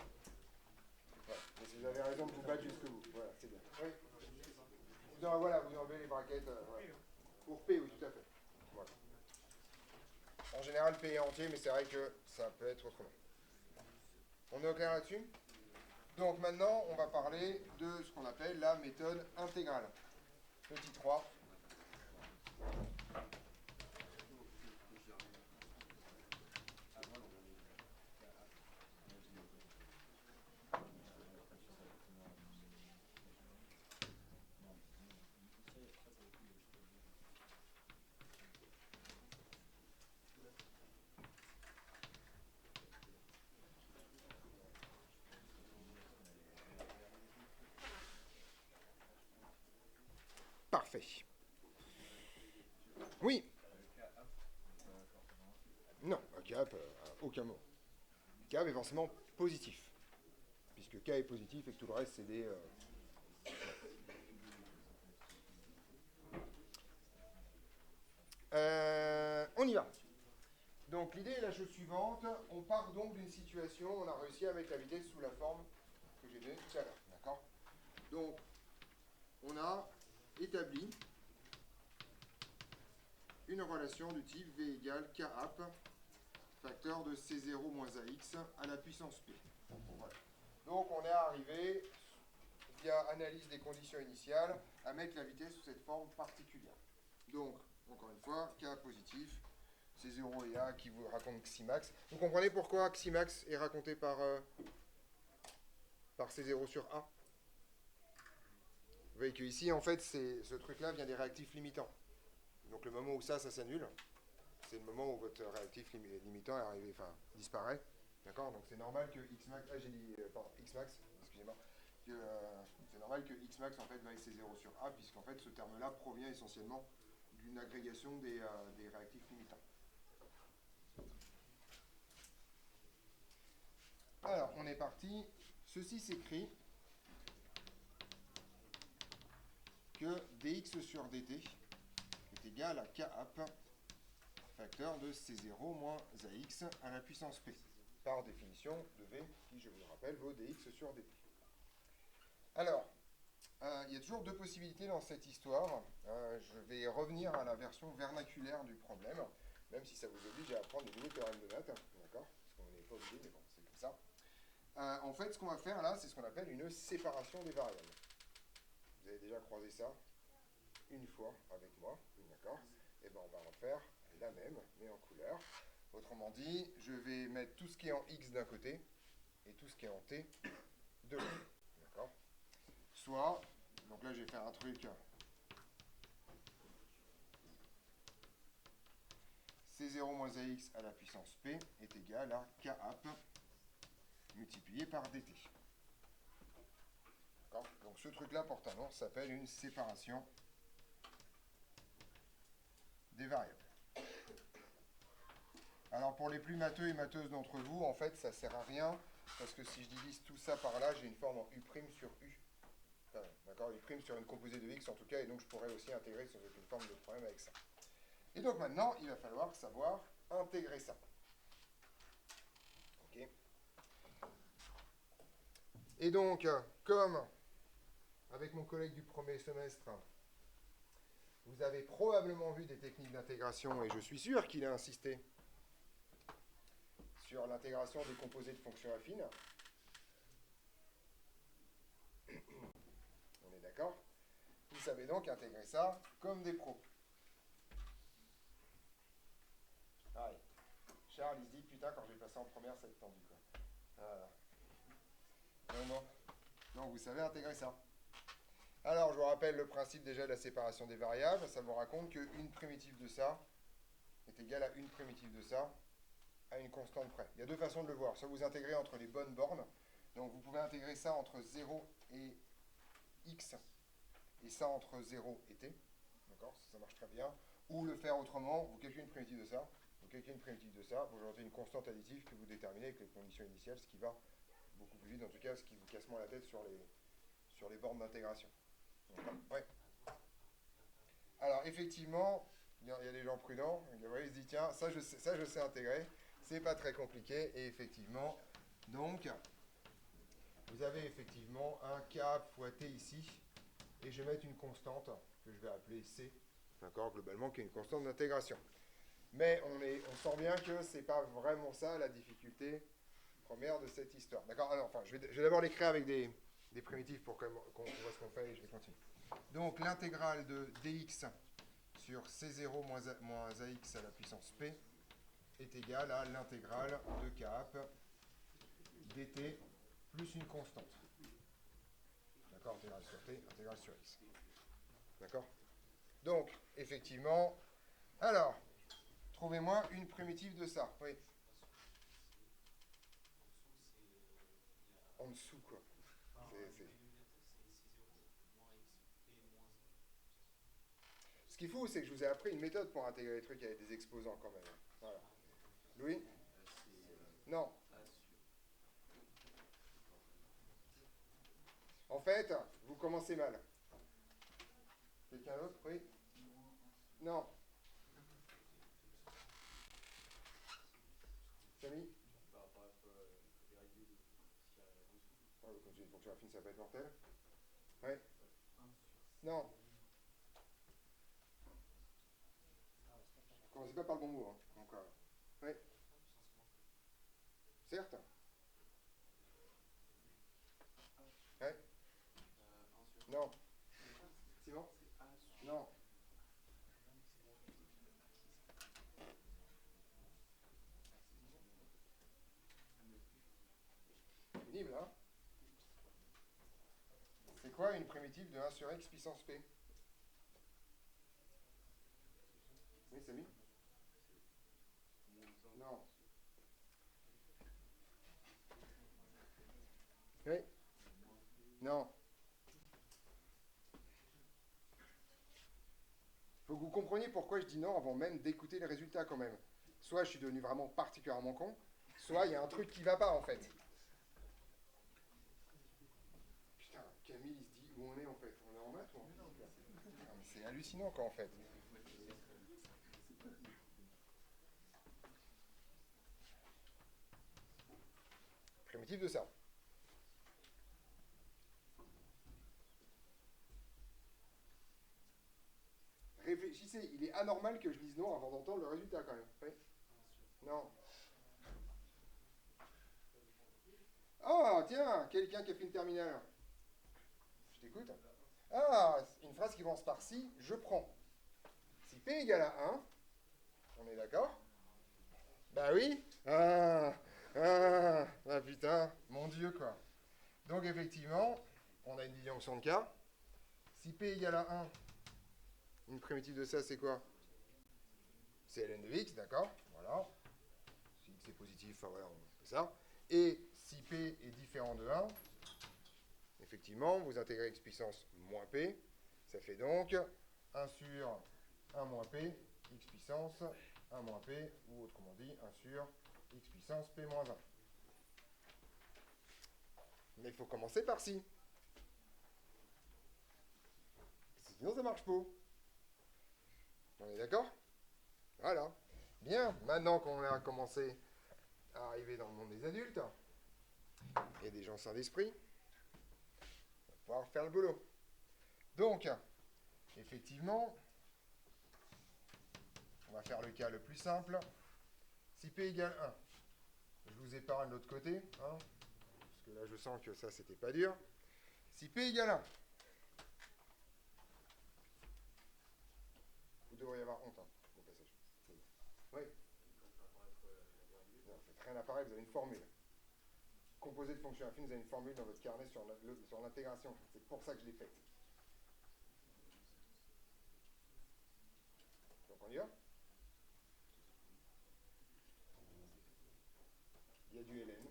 Voilà. Et vous avez raison de vous battre jusqu'au bout. Voilà, c'est bien. Oui. Non, voilà, vous enlevez les brackets. Voilà. Pour P, oui, tout à fait. Voilà. En général, P est entier, mais c'est vrai que ça peut être autrement. On est au clair là-dessus? Donc maintenant, on va parler de ce qu'on appelle la méthode intégrale. Petit 3. Parfait. Oui. Non, un cap, à aucun moment. Cap est forcément positif. Puisque K est positif et que tout le reste, c'est des... on y va. Donc l'idée est la chose suivante. On part donc d'une situation, on a réussi à mettre la vitesse sous la forme que j'ai donnée tout à l'heure. D'accord? Donc, on a établi une relation du type V égale K app, facteur de C0 moins AX à la puissance P. Voilà. Donc on est arrivé, via analyse des conditions initiales, à mettre la vitesse sous cette forme particulière. Donc, encore une fois, K positif, C0 et A qui vous racontent Ximax. Vous comprenez pourquoi Ximax est raconté par C0 sur A? Vous voyez qu'ici, en fait, ce truc-là vient des réactifs limitants. Donc le moment où ça s'annule, c'est le moment où votre réactif limitant est arrivé, enfin, disparaît. D'accord? Donc c'est normal que Xmax, j'ai dit, pardon, Xmax, excusez-moi, c'est normal que Xmax, en fait, vaille C0 sur A, puisqu'en fait, ce terme-là provient essentiellement d'une agrégation des réactifs limitants. Alors, on est parti. Ceci s'écrit que dx sur dt est égal à k app facteur de C0 moins AX à la puissance P, par définition de V, qui, je vous le rappelle, vaut dx sur dt. Alors, il y a toujours deux possibilités dans cette histoire. Je vais revenir à la version vernaculaire du problème, même si ça vous oblige à apprendre des nouveaux théorèmes de maths, d'accord? Parce qu'on n'est pas obligé, mais bon, c'est comme ça. En fait, ce qu'on va faire là, c'est ce qu'on appelle une séparation des variables. Vous avez déjà croisé ça une fois avec moi, d'accord? Et bien, on va en faire la même, mais en couleur. Autrement dit, je vais mettre tout ce qui est en x d'un côté et tout ce qui est en t de l'autre, d'accord? Soit, donc là, je vais faire un truc C0 moins AX à la puissance P est égal à K app multiplié par dt. D'accord? Donc ce truc-là porte un nom, ça s'appelle une séparation des variables. Alors pour les plus matheux et matheuses d'entre vous, en fait, ça ne sert à rien, parce que si je divise tout ça par là, j'ai une forme en U' sur U. Enfin, d'accord? U' sur une composée de X en tout cas, et donc je pourrais aussi intégrer sans aucune forme de problème avec ça. Et donc maintenant, il va falloir savoir intégrer ça. Ok? Et donc, comme avec mon collègue du premier semestre, vous avez probablement vu des techniques d'intégration, et je suis sûr qu'il a insisté sur l'intégration des composés de fonctions affines. On est d'accord? Vous savez donc intégrer ça comme des pros. Allez. Charles, il se dit, putain, quand j'ai passé en première, c'est tendu, quoi. Non, vous savez intégrer ça. Alors, je vous rappelle le principe déjà de la séparation des variables. Ça vous raconte qu'une primitive de ça est égale à une primitive de ça à une constante près. Il y a deux façons de le voir. Soit vous intégrez entre les bonnes bornes. Donc, vous pouvez intégrer ça entre 0 et x et ça entre 0 et t. D'accord? Ça marche très bien. Ou le faire autrement. Vous calculez une primitive de ça. Vous calculez une primitive de ça. Vous ajoutez une constante additive que vous déterminez avec les conditions initiales, ce qui va beaucoup plus vite. En tout cas, ce qui vous casse moins la tête sur les bornes d'intégration. Ouais. Alors, effectivement, il y a des gens prudents. Ils se disent, tiens, ça je sais intégrer. C'est pas très compliqué. Et effectivement, donc, vous avez effectivement un K fois T ici. Et je vais mettre une constante que je vais appeler C. D'accord, globalement, qui est une constante d'intégration. Mais on sent bien que c'est pas vraiment ça la difficulté première de cette histoire. D'accord? Alors, enfin, je vais d'abord l'écrire avec des primitives pour qu'on voit ce qu'on fait et je vais continuer. Donc, l'intégrale de dx sur C0 moins AX à la puissance P est égale à l'intégrale de K app dt plus une constante. D'accord? Intégrale sur T, intégrale sur X. D'accord? Donc, effectivement, alors, trouvez-moi une primitive de ça. Oui. En dessous, quoi. Ce qui est fou, c'est que je vous ai appris une méthode pour intégrer les trucs avec des exposants quand même. Voilà. Louis? Non. En fait, vous commencez mal. Quelqu'un d'autre? Oui? Non. Samy? Par rapport à les régler de ce qu'il y a en dessous. Oh, comme c'est une fonction affine, ça peut être mortel. Oui? Non. Commencez pas par le bon mot. Hein. Donc, oui? Certes? Oui? Non. Simon? Non. Pénible, hein? C'est quoi une primitive de 1 sur x puissance p? Oui, Samy? Non. Oui? Non. Faut que vous compreniez pourquoi je dis non avant même d'écouter les résultats quand même. Soit je suis devenu vraiment particulièrement con, soit il y a un truc qui va pas en fait. Putain, Camille il se dit où on est en fait. On est en maths ou en physique? Ah, mais c'est hallucinant quoi en fait. Primitif de ça. Réfléchissez, il est anormal que je dise non avant d'entendre le résultat quand même. Oui? Non. Oh, tiens, quelqu'un qui a fait une terminale. Je t'écoute. Ah, une phrase qui commence par si, je prends. Si P égale à 1, on est d'accord? Bah oui. Ah putain, mon Dieu quoi. Donc effectivement, on a une disjonction de cas. Si P égale à 1, une primitive de ça c'est quoi? C'est ln de x, d'accord? Voilà. Si x est positif, enfin voilà, on fait ça. Et si P est différent de 1, effectivement, vous intégrez x puissance moins P. Ça fait donc 1 sur 1 moins P, x puissance 1 moins P, ou autrement dit 1 sur x puissance P moins 1. Mais il faut commencer par si. Sinon ça marche pas. On est d'accord? Voilà. Bien, maintenant qu'on a commencé à arriver dans le monde des adultes et des gens sains d'esprit, on va pouvoir faire le boulot. Donc, effectivement, on va faire le cas le plus simple. Si P égale 1, je vous épargne de l'autre côté, hein, parce que là je sens que ça c'était pas dur. Si P égale 1, vous devriez avoir honte hein, au passage. Oui. Non, faites rien apparaître, vous avez une formule. Composé de fonctions affines, vous avez une formule dans votre carnet sur l'intégration. C'est pour ça que je l'ai faite. Donc on y va? Il y a du ln.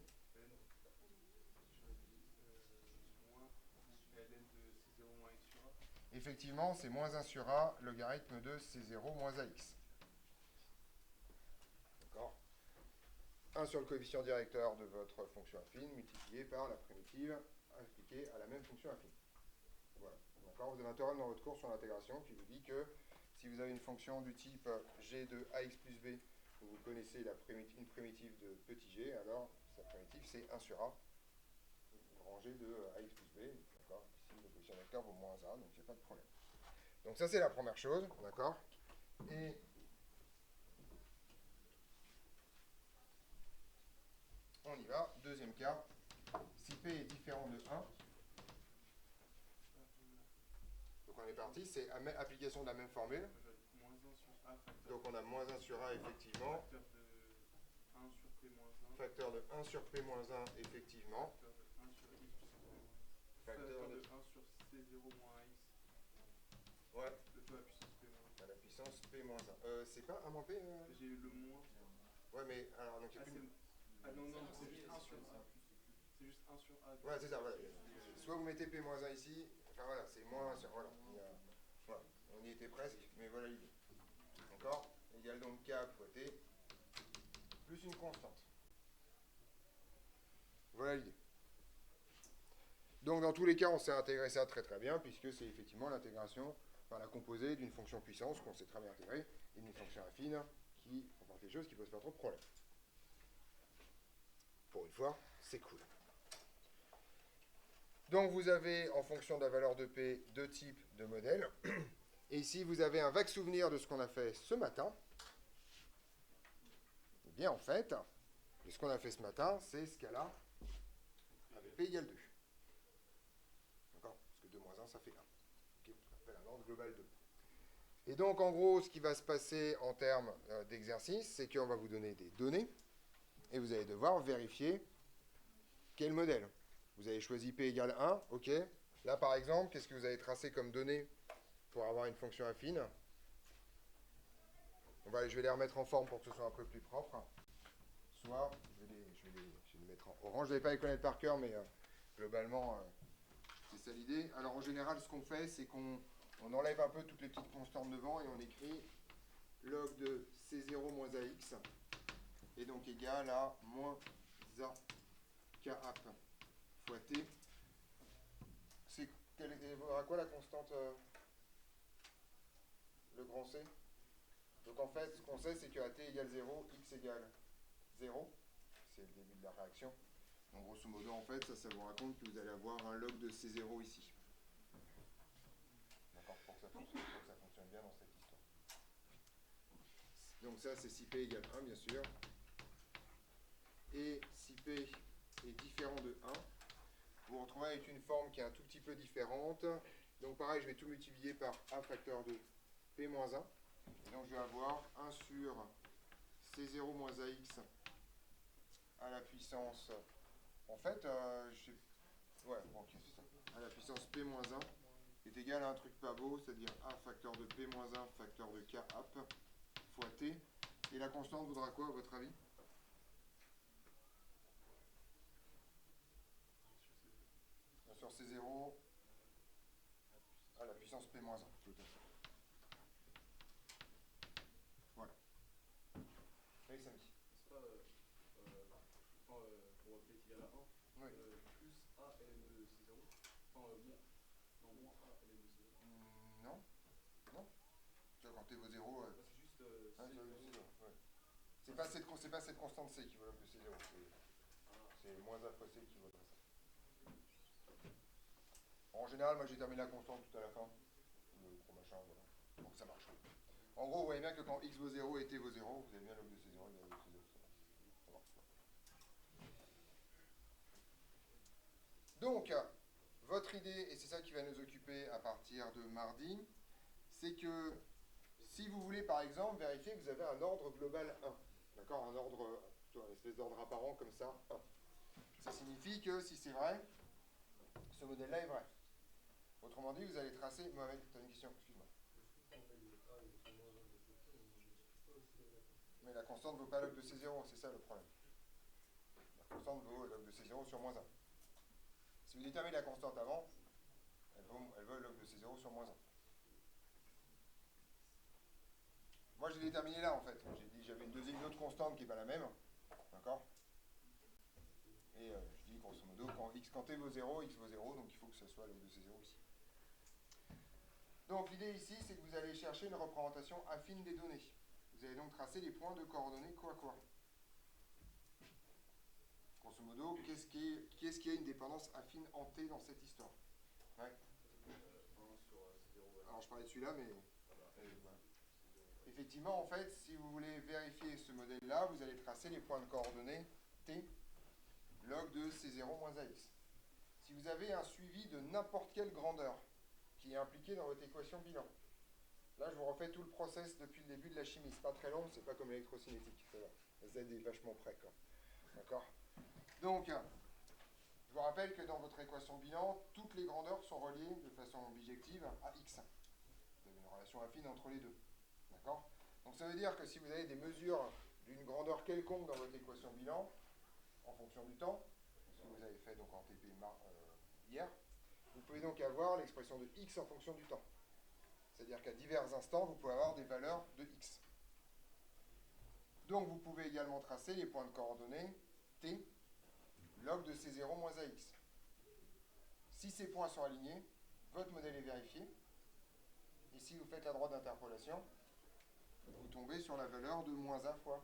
Effectivement, c'est moins 1 sur a, logarithme de c0 moins ax. D'accord? 1 sur le coefficient directeur de votre fonction affine multiplié par la primitive appliquée à la même fonction affine. Voilà. D'accord? Vous avez un théorème dans votre cours sur l'intégration qui vous dit que si vous avez une fonction du type g de ax plus b, où vous connaissez une primitive de petit g, alors sa primitive c'est 1 sur a, rangée de ax plus b. D'accord? Ici, le coefficient directeur vaut moins 1, donc il n'y a pas de problème. Donc ça c'est la première chose, d'accord? Et on y va, deuxième cas, si P est différent de 1, donc on est parti, c'est application de la même formule. Donc on a moins 1 sur A effectivement. Facteur de 1 sur P moins 1 effectivement. Facteur de 1 sur C0 moins X. Ouais. À la puissance P moins 1. C'est pas 1 moins P J'ai eu le moins. Ouais mais alors donc il y a plus... Ah non, c'est juste 1 sur A. C'est juste 1 sur A. Ouais, c'est ça, voilà. Soit vous mettez P moins 1 ici, enfin voilà, c'est moins 1 sur... Voilà. On y était presque, mais voilà l'idée. D'accord? Égale donc K fois T, plus une constante. Voilà l'idée. Donc dans tous les cas, on sait intégrer ça très très bien, puisque c'est effectivement l'intégration, enfin la composée d'une fonction puissance qu'on sait très bien intégrer, et d'une fonction affine qui font partie des choses qui peuvent faire trop de problèmes. Pour une fois, c'est cool. Donc vous avez, en fonction de la valeur de P, deux types de modèles. Et ici, vous avez un vague souvenir de ce qu'on a fait ce matin. Eh bien, en fait, ce qu'on a fait ce matin, c'est ce cas-là, avec P égale 2. D'accord? Parce que 2 moins 1, ça fait 1. Okay, on appelle un ordre global 2. Et donc, en gros, ce qui va se passer en termes d'exercice, c'est qu'on va vous donner des données, et vous allez devoir vérifier quel modèle. Vous avez choisi P égale 1, ok. Là, par exemple, qu'est-ce que vous avez tracé comme données pour avoir une fonction affine? Je vais les remettre en forme pour que ce soit un peu plus propre. Soit, je vais les mettre en orange. Je ne vais pas les connaître par cœur, mais globalement, c'est ça l'idée. Alors, en général, ce qu'on fait, c'est qu'on enlève un peu toutes les petites constantes devant et on écrit log de C0 moins AX, et donc égal à moins A K app fois T. C'est à quoi la constante le grand C? Donc en fait, ce qu'on sait, c'est qu'à t égale 0, x égale 0. C'est le début de la réaction. Donc grosso modo, en fait, ça vous raconte que vous allez avoir un log de C0 ici. D'accord? Pour que ça fonctionne bien dans cette histoire. Donc ça, c'est si P égale 1, bien sûr. Et si P est différent de 1, vous vous retrouvez avec une forme qui est un tout petit peu différente. Donc pareil, je vais tout multiplier par A facteur de P moins 1. Et donc je vais avoir 1 sur C0 moins AX à la puissance... En fait, ouais, bon, ok, c'est ça. À la puissance P moins 1 est égal à un truc pas beau, c'est-à-dire A facteur de P moins 1 facteur de K app fois T. Et la constante voudra quoi, à votre avis? Sur C0 à la puissance P moins 1, tout à fait. Voilà. Oui, Samy. C'est pas pour P est égal à 1, Oui. plus A ln de C0, enfin moins A ln de C0. Non. Non. Tu vois, quand t vaut 0... C'est juste ah, C0. Ouais. C'est pas cette constante C qui vaut log de C0, c'est moins A fois C qui vaut ça. En général, moi j'ai terminé la constante tout à la fin. Le gros machin, voilà. Donc ça marche. En gros, vous voyez bien que quand x vaut 0 et t vaut 0, vous avez bien log de C0 et log de C0. Ça marche. Donc, votre idée, et c'est ça qui va nous occuper à partir de mardi, c'est que si vous voulez par exemple vérifier que vous avez un ordre global 1, d'accord, un ordre, une espèce d'ordre apparent comme ça, 1. Ça signifie que si c'est vrai, ce modèle-là est vrai. Autrement dit, vous allez tracer... Mohamed, tu as une question? Excuse-moi. Mais la constante ne vaut pas log de C0, c'est ça le problème. La constante vaut log de C0 sur moins 1. Si vous déterminez la constante avant, elle vaut log de C0 sur moins 1. Moi, je l'ai déterminé là, en fait. J'ai dit j'avais une autre constante qui n'est pas la même. D'accord? Et je dis, grosso modo, quand t vaut 0, x vaut 0, donc il faut que ce soit log de C0 ici. Donc l'idée ici, c'est que vous allez chercher une représentation affine des données. Vous allez donc tracer les points de coordonnées quoi. Grosso modo, qu'est-ce qui a une dépendance affine en T dans cette histoire? Ouais. 1 sur C0. Alors je parlais de celui-là, mais... voilà. Effectivement, en fait, si vous voulez vérifier ce modèle-là, vous allez tracer les points de coordonnées T, log de C0 moins AX. Si vous avez un suivi de n'importe quelle grandeur qui est impliqué dans votre équation bilan, là, je vous refais tout le process depuis le début de la chimie. C'est pas très long, c'est pas comme l'électrocinétique. Ça va. Z est vachement près, quoi. D'accord? Donc, je vous rappelle que dans votre équation bilan, toutes les grandeurs sont reliées de façon bijective à x. Vous avez une relation affine entre les deux. D'accord? Donc ça veut dire que si vous avez des mesures d'une grandeur quelconque dans votre équation bilan, en fonction du temps, ce que vous avez fait donc en TP hier, vous pouvez donc avoir l'expression de x en fonction du temps. C'est-à-dire qu'à divers instants, vous pouvez avoir des valeurs de x. Donc vous pouvez également tracer les points de coordonnées t log de C0 moins AX. Si ces points sont alignés, votre modèle est vérifié. Et si vous faites la droite d'interpolation, vous tombez sur la valeur de moins 1 fois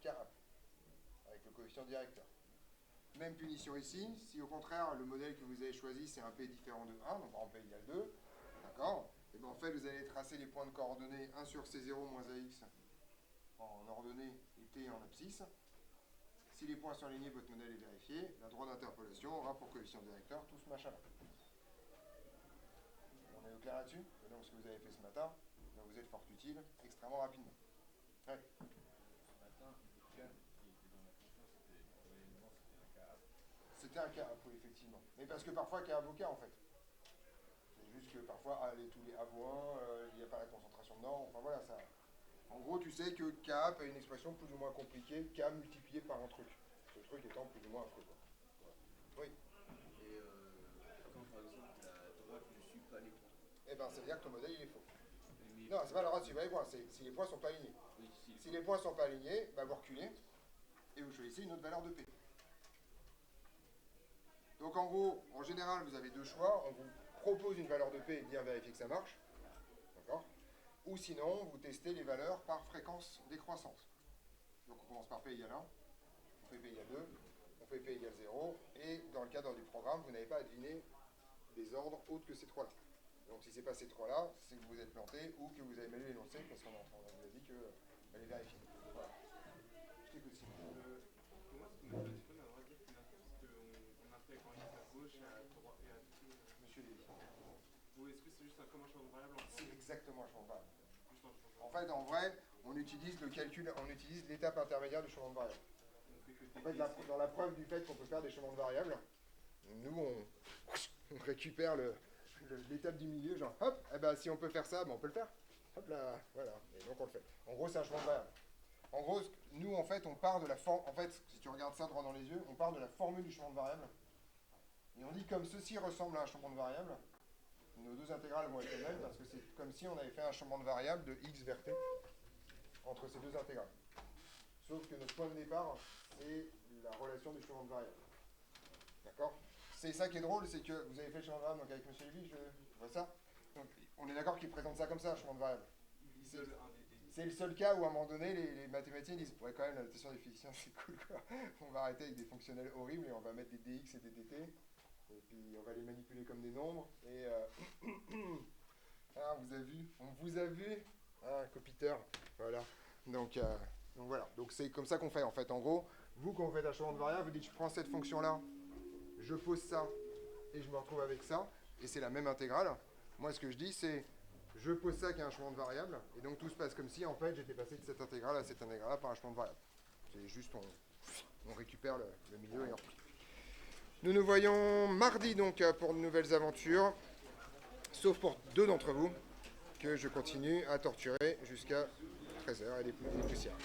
K-up, avec le coefficient directeur. Même punition ici, si au contraire le modèle que vous avez choisi c'est un P différent de 1, donc en P égale 2, d'accord, et bien en fait vous allez tracer les points de coordonnées 1 sur C0 moins AX en ordonnée et T en abscisse. Si les points sont alignés, votre modèle est vérifié. La droite d'interpolation aura pour coefficient directeur tout ce machin-là. On est au clair là-dessus? Donc ce que vous avez fait ce matin, ben, vous êtes fort utile extrêmement rapidement. Ouais. Ce matin, le cas qui était dans la fonction, c'était un cas. C'était un cas, oui, effectivement. Mais parce que parfois, cas avocat, en fait. C'est juste que parfois, tous les avoins, il n'y a pas la concentration dedans. Enfin voilà, ça. En gros, tu sais que K a une expression plus ou moins compliquée, K multiplié par un truc. Ce truc étant plus ou moins un truc. Voilà. Oui. Et quand par exemple la droite ne suit pas les points. Eh bien, ça veut dire que ton modèle il est faux. Mais Non, c'est pas la droite suivant les points, c'est si les points ne sont pas alignés. oui, Si les points ne sont pas alignés, bah, vous reculez et vous choisissez une autre valeur de P. Donc en gros, en général, vous avez deux choix. On vous propose une valeur de P et bien vérifier que ça marche. D'accord? Ou sinon, vous testez les valeurs par fréquence décroissante. Donc on commence par P égale 1, on fait P égale 2, on fait P égale 0, et dans le cadre du programme, vous n'avez pas à deviner des ordres autres que ces trois-là. Donc si ce n'est pas ces trois-là, c'est que vous êtes planté ou que vous avez mal lu l'énoncé parce qu'on vous a dit qu'elle est vérifiée. Voilà. Je t'écoute, Simon. pour moi, ce qui me pose un petit peu dans la droite parce qu'on intègre en ligne à gauche et à droite et à tout. Monsieur Lévy. Ou est-ce que c'est juste comme un champ de variable C'est exactement un changement de variable. juste un changement En fait, en vrai, on utilise le calcul, on utilise l'étape intermédiaire du changement de variable. on fait que En fait, dans la preuve du fait qu'on peut faire des changements de variables, nous, on récupère l'étape du milieu, genre, hop, eh ben, si on peut faire ça, ben, on peut le faire. Hop là, voilà, et donc on le fait. En gros, c'est un changement de variable. En gros, nous, en fait, on part de la forme, en fait, si tu regardes ça droit dans les yeux, on part de la formule du changement de variable, et on dit comme ceci ressemble à un changement de variable, nos deux intégrales vont être les mêmes, parce que c'est comme si on avait fait un changement de variable de x vers t, entre ces deux intégrales. Sauf que notre point de départ, c'est la relation du changement de variable. D'accord? C'est ça qui est drôle, c'est que vous avez fait le changement de variable donc avec M. Lévy, je vois ça. Donc, on est d'accord qu'il présente ça comme ça, un changement de variable. C'est le seul cas où à un moment donné, les mathématiciens disent ouais, quand même, la notation des physiciens, c'est cool, quoi. On va arrêter avec des fonctionnels horribles et on va mettre des dx et des dt. Et puis on va les manipuler comme des nombres. Et ah, on vous a vu, ah, copiteur, voilà. Donc voilà, donc c'est comme ça qu'on fait en fait. En gros, vous quand vous faites un changement de variable, vous dites je prends cette fonction-là, je pose ça, et je me retrouve avec ça, et c'est la même intégrale. Moi ce que je dis c'est, je pose ça qui est un changement de variable, et donc tout se passe comme si en fait j'étais passé de cette intégrale à cette intégrale par un changement de variable. C'est juste, on récupère le milieu et on replie. Nous nous voyons mardi donc pour de nouvelles aventures, sauf pour deux d'entre vous, que je continue à torturer jusqu'à 13h et les poussières.